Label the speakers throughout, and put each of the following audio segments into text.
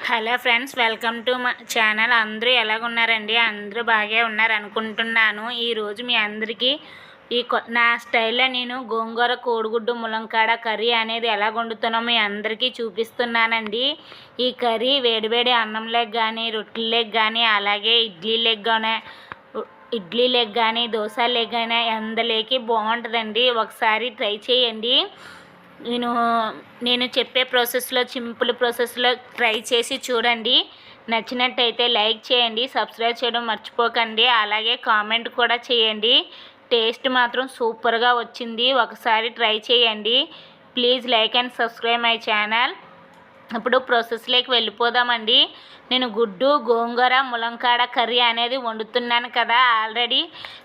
Speaker 1: Hello friends, welcome to my channel. అందరూ ఎలాగున్నారండి? అందరూ బాగా ఉన్నారు అనుకుంటున్నాను. ఈరోజు మీ అందరికీ నా స్టైల్లో నేను గోంగూర కోడిగుడ్డు ములంకాడ కర్రీ అనేది ఎలా వండుతానో మీ అందరికీ చూపిస్తున్నానండి. ఈ కర్రీ వేడివేడి అన్నంలోకి కానీ, రొట్టెల్లోకి కానీ, అలాగే ఇడ్లీలోకి కానీ, దోశలోకి కానీ అందరికీ బాగుంటుందండి. ఒకసారి ట్రై చేయండి. నేను చెప్పే ప్రాసెస్లో సింపుల్ ప్రాసెస్లో ట్రై చేసి చూడండి. నచ్చినట్టయితే లైక్ చేయండి, సబ్స్క్రైబ్ చేయడం మర్చిపోకండి, అలాగే కామెంట్ కూడా చేయండి. టేస్ట్ మాత్రం సూపర్గా వచ్చింది. ఒకసారి ట్రై చేయండి. Please like and subscribe my channel. ఇప్పుడు ప్రాసెస్లోకి వెళ్ళిపోదామండి. నేను గుడ్డు గోంగూర ములంకాడ కర్రీ అనేది వండుతున్నాను కదా. ఆల్రెడీ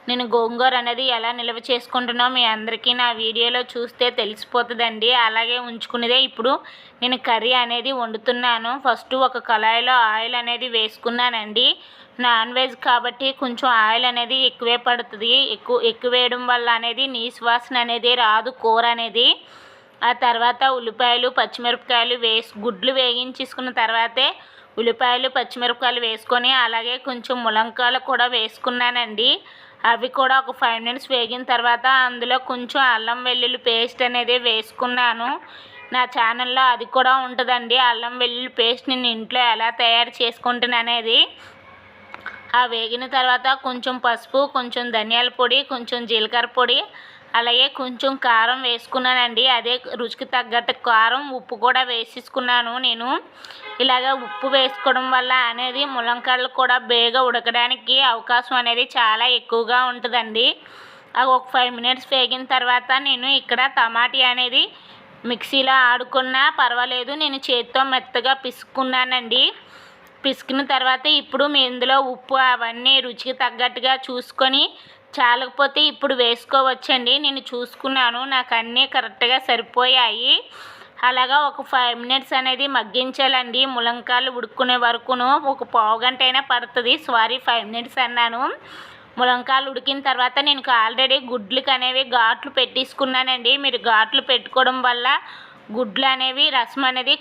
Speaker 1: నేను గోంగూర అనేది ఎలా నిల్వ చేసుకుంటున్నానో మీ అందరికీ నా వీడియోలో చూస్తే తెలిసిపోతుందండి. అలాగే ఉంచుకునేదే ఇప్పుడు నేను కర్రీ అనేది వండుతున్నాను. ఫస్ట్ ఒక కళాయిలో ఆయిల్ అనేది వేసుకున్నానండి. నాన్ వెజ్ కాబట్టి కొంచెం ఆయిల్ అనేది ఎక్కువే పడుతుంది. ఎక్కువ వేయడం వల్ల అనేది నీసు వాసన అనేది రాదు కూర అనేది. ఆ తర్వాత ఉల్లిపాయలు పచ్చిమిరపకాయలు గుడ్లు వేగించేసుకున్న తర్వాతే ఉల్లిపాయలు పచ్చిమిరపకాయలు వేసుకొని, అలాగే కొంచెం ములంకాయలు కూడా వేసుకున్నానండి. అవి కూడా ఒక 5 మినిట్స్ వేగిన తర్వాత అందులో కొంచెం అల్లం వెల్లుల్లి పేస్ట్ అనేది వేసుకున్నాను. నా ఛానల్లో అది కూడా ఉంటుందండి. అల్లం వెల్లుల్లి పేస్ట్ నేను ఇంట్లో ఎలా తయారు చేసుకుంటాను అనేది. ఆ వేగిన తర్వాత కొంచెం పసుపు, కొంచెం ధనియాల పొడి, కొంచెం జీలకర్ర పొడి, అలాగే కొంచెం కారం వేసుకున్నానండి. అదే రుచికి తగ్గట్టు కారం, ఉప్పు కూడా వేసేసుకున్నాను నేను. ఇలాగ ఉప్పు వేసుకోవడం వల్ల అనేది ములంకాడలు కూడా బేగా ఉడకడానికి అవకాశం అనేది చాలా ఎక్కువగా ఉంటుందండి. అవి ఒక 5 మినిట్స్ వేగిన తర్వాత నేను ఇక్కడ టమాటా అనేది మిక్సీలో ఆడుకున్నా పర్వాలేదు, నేను చేతితో మెత్తగా పిసుకున్నానండి. పిసికిన తర్వాత ఇప్పుడు మీ ఇందులో ఉప్పు అవన్నీ రుచికి తగ్గట్టుగా చూసుకొని, చాలకపోతే ఇప్పుడు వేసుకోవచ్చండి. నేను చూసుకున్నాను, నాకు అన్నీ కరెక్ట్గా సరిపోయాయి. అలాగా ఒక 5 మినిట్స్ అనేది మగ్గించాలండి. ములంకాయలు ఉడుకునే వరకును ఒక పావు గంట అయినా పడుతుంది. 5 మినిట్స్ అన్నాను. ములంకాయలు ఉడికిన తర్వాత నేను ఆల్రెడీ గుడ్లకి అనేవి ఘాట్లు పెట్టేసుకున్నానండి. మీరు ఘాట్లు పెట్టుకోవడం వల్ల గుడ్లు అనేవి రసం అనేది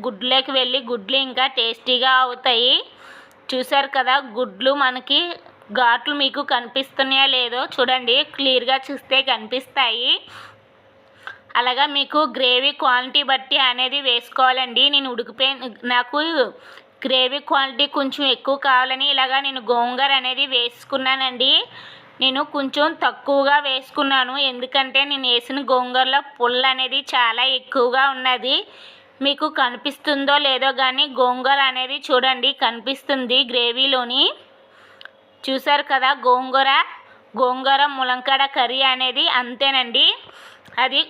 Speaker 1: గుడ్లోకి వెళ్ళి గుడ్లు ఇంకా టేస్టీగా అవుతాయి. చూసారు కదా, గుడ్లు మనకి ఘాట్లు మీకు కనిపిస్తున్నాయో లేదో చూడండి. క్లియర్గా చూస్తే కనిపిస్తాయి. అలాగా మీకు గ్రేవీ క్వాంటిటీ బట్టి అనేది వేసుకోవాలండి. నాకు గ్రేవీ క్వాంటిటీ కొంచెం ఎక్కువ కావాలని ఇలాగా నేను గోంగూర అనేది వేసుకున్నానండి. నేను కొంచెం తక్కువగా వేసుకున్నాను, ఎందుకంటే నేను వేసిన గోంగూరలో పుల్ల అనేది చాలా ఎక్కువగా ఉన్నది. మీకు కనిపిస్తుందో లేదో కానీ గోంగూర అనేది చూడండి కనిపిస్తుంది గ్రేవీలోని. చూసారు కదా, గోంగూర ములంకాడ కర్రీ అనేది అంతేనండి. అది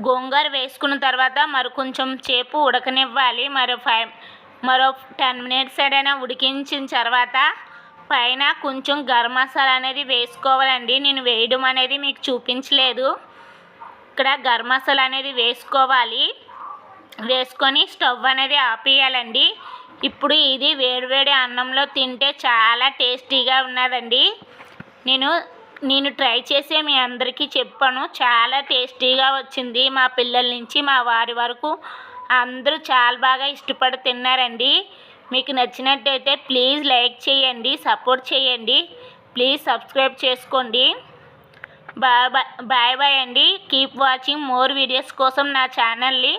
Speaker 1: గోంగూర వేసుకున్న తర్వాత మరి కొంచెం సేపు ఉడకనివ్వాలి. మరో 10 మినిట్స్ అయినా ఉడికించిన తర్వాత పైన కొంచెం గరం మసాలా అనేది వేసుకోవాలండి. నేను వేయడం అనేది మీకు చూపించలేదు. ఇక్కడ గరం మసాలా అనేది వేసుకోవాలి. వేసుకొని స్టవ్ అనేది ఆపేయాలండి. ఇప్పుడు ఇది వేడివేడి అన్నంలో తింటే చాలా టేస్టీగా ఉన్నదండి. నేను ట్రై చేసి మీ అందరికీ చెప్పాను, చాలా టేస్టీగా వచ్చింది. మా పిల్లల నుంచి మా వారి వరకు అందరూ చాలా బాగా ఇష్టపడి తిన్నారండి. మీకు నచ్చినట్టయితే ప్లీజ్ లైక్ చేయండి, సపోర్ట్ చేయండి, ప్లీజ్ సబ్స్క్రైబ్ చేసుకోండి. బాయ్ బాయ్ అండి. కీప్ వాచింగ్ మోర్ వీడియోస్ కోసం నా ఛానల్ని